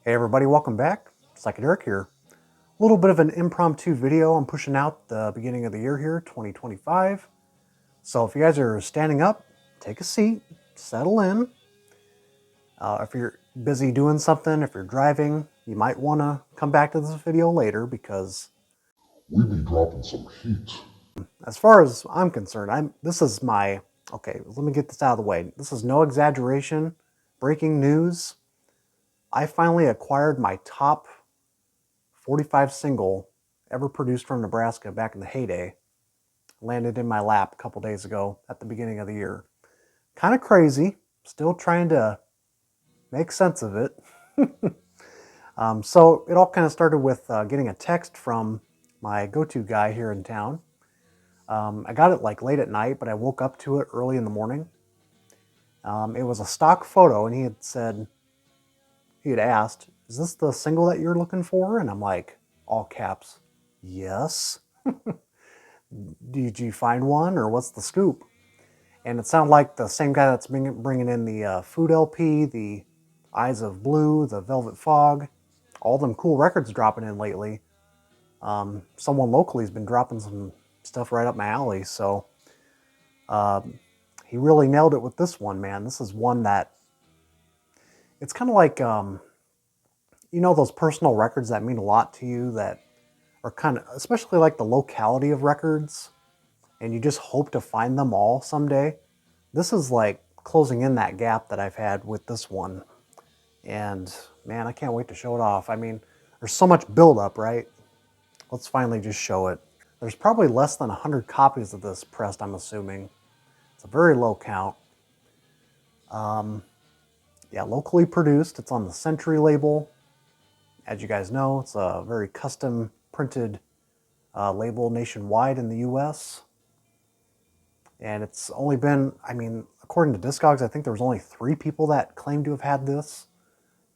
Hey everybody, welcome back. Psych here. A little bit of an impromptu video I'm pushing out the beginning of the year here, 2025. So if you guys are standing up, take a seat, settle in. If you're busy doing something, if you're driving, you might want to come back to this video later because we be dropping some heat. as far as I'm concerned, okay, let me get this out of the way. This is no exaggeration. Breaking news. I finally acquired my top 45 single ever produced from Nebraska back in the heyday. Landed in my lap a couple days ago at the beginning of the year. Kind of crazy. Still trying to make sense of it. So it all kind of started with getting a text from my go-to guy here in town. I got it like late at night, but I woke up to it early in the morning. It was a stock photo, and he had asked, "Is this the single that you're looking for?" And I'm like, all caps, "Yes." "Did you find one, or what's the scoop?" And it sounded like the same guy that's bringing in the Food LP, the Eyes of Blue, the Velvet Fog, all them cool records dropping in lately. Someone locally has been dropping some stuff right up my alley, so he really nailed it with this one, man. This is one that, it's kind of like, you know, those personal records that mean a lot to you that are kind of, especially like the locality of records, and you just hope to find them all someday. This is like closing in that gap that I've had with this one. And man, I can't wait to show it off. I mean, there's so much buildup, right? Let's finally just show it. There's probably less than 100 copies of this pressed, I'm assuming. It's a very low count. Yeah, locally produced. It's on the Century label. As you guys know, it's a very custom printed label nationwide in the US. And it's only been, I mean, according to Discogs, I think there was only 3 people that claimed to have had this.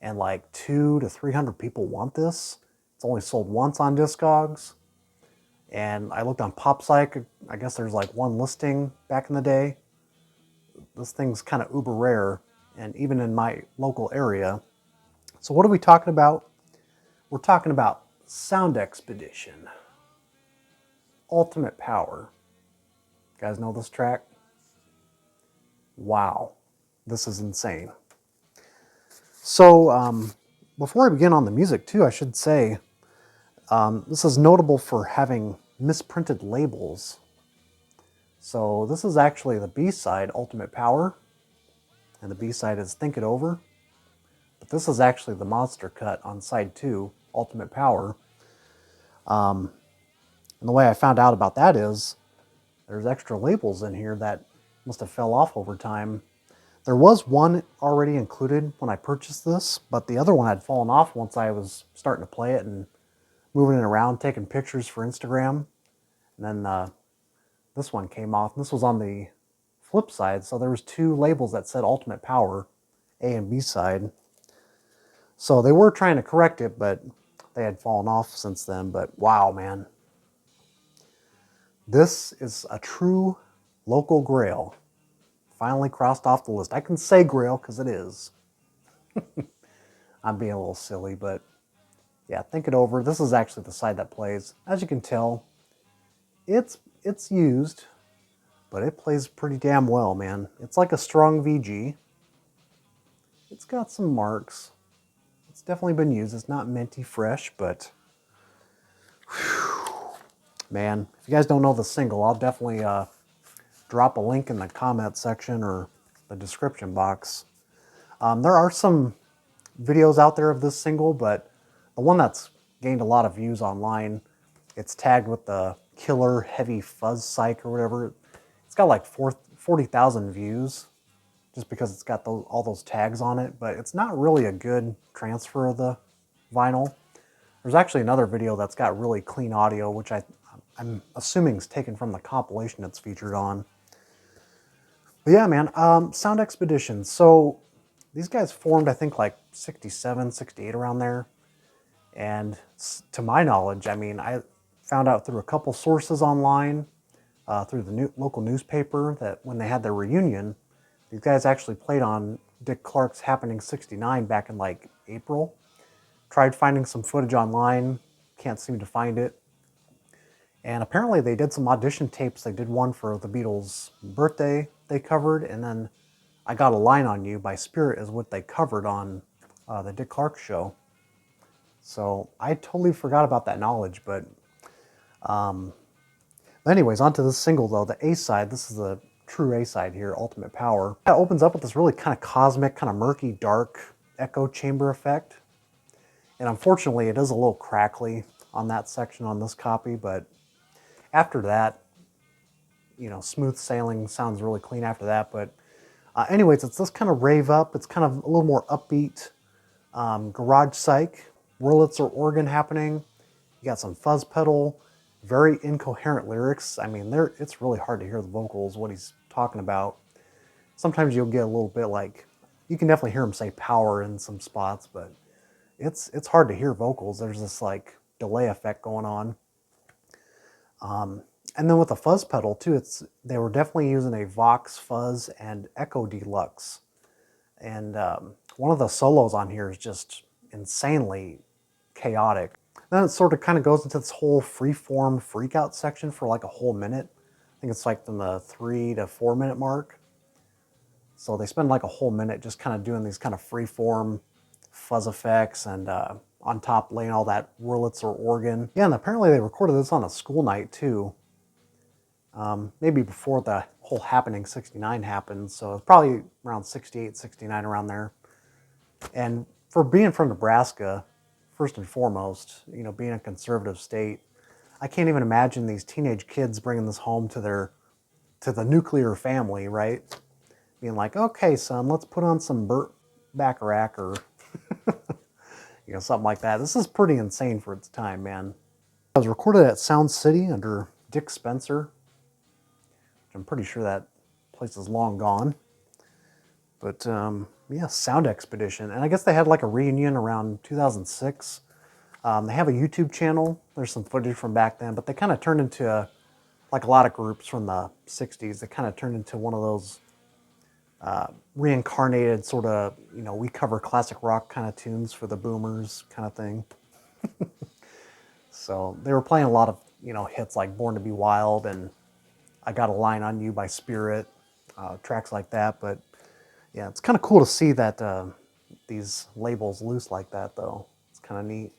And like 200 to 300 people want this. It's only sold once on Discogs. And I looked on Psych. I guess there's like one listing back in the day. This thing's kind of uber rare, and even in my local area. So what are we talking about? We're talking about Sound Expedition. Ultimate Power. You guys know this track? Wow. This is insane. So before I begin on the music too, I should say this is notable for having misprinted labels. So this is actually the B-side, Ultimate Power, and the B-side is Think It Over. But this is actually the monster cut on side 2, Ultimate Power. And the way I found out about that is there's extra labels in here that must have fell off over time. There was one already included when I purchased this, but the other one had fallen off once I was starting to play it and moving it around, taking pictures for Instagram. And then this one came off. This was on the flip side, so there was 2 labels that said Ultimate Power, A and B side. So they were trying to correct it, but they had fallen off since then. But wow, man. This is a true local grail. Finally crossed off the list. I can say grail because it is. I'm being a little silly, but yeah, think it over. This is actually the side that plays. As you can tell, it's used, but it plays pretty damn well, man. It's like a strong VG. It's got some marks. It's definitely been used. It's not minty fresh, but whew, man, if you guys don't know the single, I'll definitely drop a link in the comment section or the description box. There are some videos out there of this single, but the one that's gained a lot of views online, it's tagged with the Killer Heavy Fuzz Psych or whatever. It's got like 40,000 views just because it's got all those tags on it, but it's not really a good transfer of the vinyl. There's actually another video that's got really clean audio, which I'm assuming is taken from the compilation it's featured on. But yeah, man, Sound Expedition. So these guys formed, I think, like 67, 68 around there. And to my knowledge, I mean, I found out through a couple sources online, through the local newspaper, that when they had their reunion, these guys actually played on Dick Clark's Happening 69 back in like April. tried finding some footage online, can't seem to find it. And apparently they did some audition tapes. They did one for the Beatles' birthday they covered, and then I Got a Line on You by Spirit is what they covered on the Dick Clark show. So I totally forgot about that knowledge, but anyways, onto this single though, the A-side. This is the true A-side here, Ultimate Power. It opens up with this really kind of cosmic, kind of murky, dark echo chamber effect. And unfortunately, it is a little crackly on that section on this copy, but after that, you know, smooth sailing, sounds really clean after that. But anyways, it's this kind of rave up. It's kind of a little more upbeat, garage psych, Wurlitzer organ happening. You got some fuzz pedal, very incoherent lyrics. I mean, it's really hard to hear the vocals, what he's talking about. Sometimes you'll get a little bit like, you can definitely hear him say power in some spots, but it's hard to hear vocals. There's this like delay effect going on. And then with the fuzz pedal too, they were definitely using a Vox Fuzz and Echo Deluxe. And one of the solos on here is just insanely chaotic. Then it sort of kind of goes into this whole freeform freakout section for like a whole minute. I think it's like in the 3 to 4 minute mark. So they spend like a whole minute just kind of doing these kind of freeform fuzz effects and on top laying all that Wurlitzer organ. Yeah, and apparently they recorded this on a school night too. Maybe before the whole Happening 69 happened, so it's probably around 68, 69, around there. And for being from Nebraska, first and foremost, you know, being a conservative state, I can't even imagine these teenage kids bringing this home to the nuclear family, right? Being like, okay, son, let's put on some Burt Bacharach or you know, something like that. This is pretty insane for its time, man. It was recorded at Sound City under Dick Spencer. I'm pretty sure that place is long gone. But yeah, Sound Expedition. And I guess they had like a reunion around 2006. They have a YouTube channel. There's some footage from back then, but they kind of turned into, like a lot of groups from the 60s, they kind of turned into one of those reincarnated sort of, you know, we cover classic rock kind of tunes for the boomers kind of thing. So they were playing a lot of, you know, hits like Born to Be Wild and I Got a Line on You by Spirit, tracks like that. But yeah, it's kind of cool to see that these labels loose like that, though. It's kind of neat.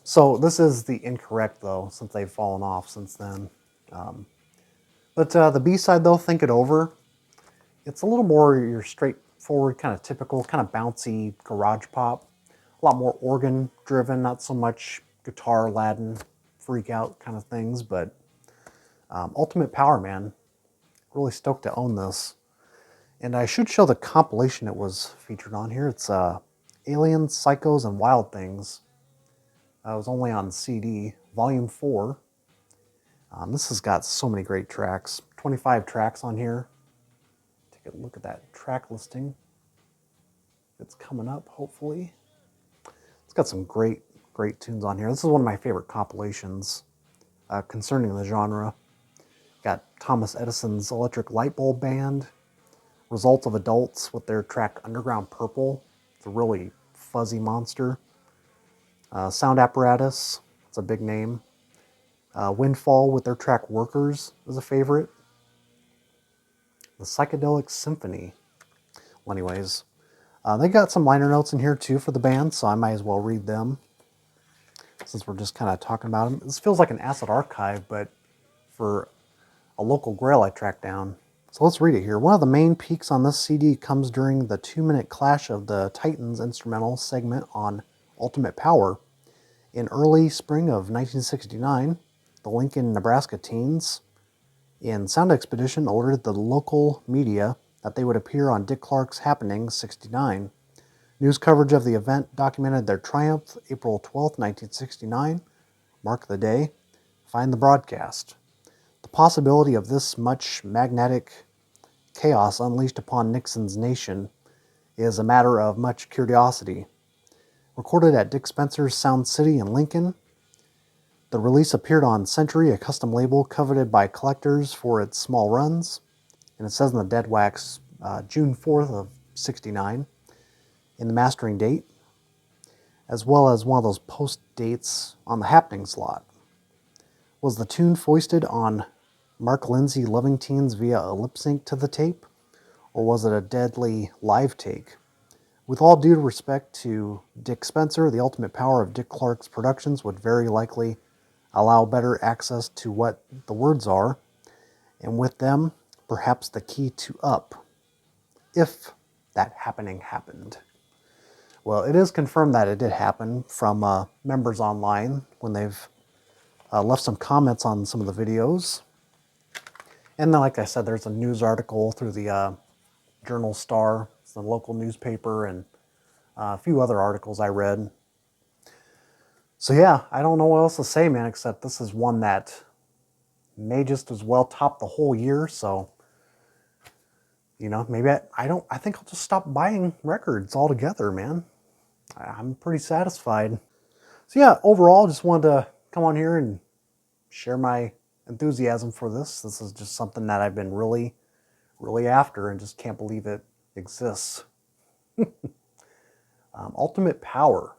So this is the incorrect, though, since they've fallen off since then. But the B-side, though, Think It Over. It's a little more your straightforward, kind of typical, kind of bouncy garage pop. A lot more organ driven, not so much guitar, Latin, freak out kind of things, but Ultimate Power, man. Really stoked to own this. And I should show the compilation it was featured on here. It's Aliens, Psychos, and Wild Things. It was only on CD, Volume 4. This has got so many great tracks. 25 tracks on here. Take a look at that track listing. It's coming up, hopefully. It's got some great tunes on here. This is one of my favorite compilations concerning the genre. Got Thomas Edison's Electric Light Bulb Band, Results of Adults with their track Underground Purple. It's a really fuzzy monster. Sound Apparatus, it's a big name. Windfall with their track Workers is a favorite. The Psychedelic Symphony. Well, anyways, they got some liner notes in here too for the band, so I might as well read them since we're just kind of talking about them. This feels like an Acid Archive, but for a local grail I tracked down. So let's read it here. One of the main peaks on this CD comes during the 2-minute clash of the Titans instrumental segment on Ultimate Power. In early spring of 1969, the Lincoln, Nebraska teens in Sound Expedition ordered the local media that they would appear on Dick Clark's Happening 69. News coverage of the event documented their triumph. April 12, 1969. Mark the day. Find the broadcast. The possibility of this much magnetic chaos unleashed upon Nixon's nation is a matter of much curiosity. Recorded at Dick Spencer's Sound City in Lincoln, the release appeared on Century, a custom label coveted by collectors for its small runs. And it says in the dead wax, June 4th of 69. In the mastering date, as well as one of those post dates on the happening slot. Was the tune foisted on Mark Lindsay loving teens via a lip sync to the tape, or was it a deadly live take? With all due respect to Dick Spencer, the ultimate power of Dick Clark's productions would very likely allow better access to what the words are, and with them, perhaps the key to up, if that happening happened. Well, it is confirmed that it did happen from members online when they've left some comments on some of the videos. And then, like I said, there's a news article through the Journal Star, it's the local newspaper, and a few other articles I read. So yeah, I don't know what else to say, man, except this is one that may just as well top the whole year. So, you know, maybe I think I'll just stop buying records altogether, man. I'm pretty satisfied. So yeah, overall, just wanted to come on here and share my enthusiasm for this. This is just something that I've been really, really after and just can't believe it exists. Ultimate Power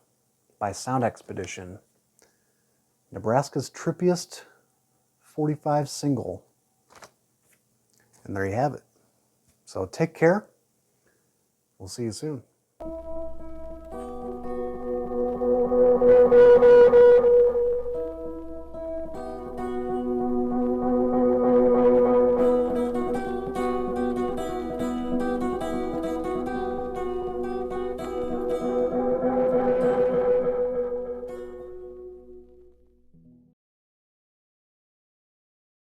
by Sound Expedition. Nebraska's trippiest 45 single. And there you have it. So take care. We'll see you soon.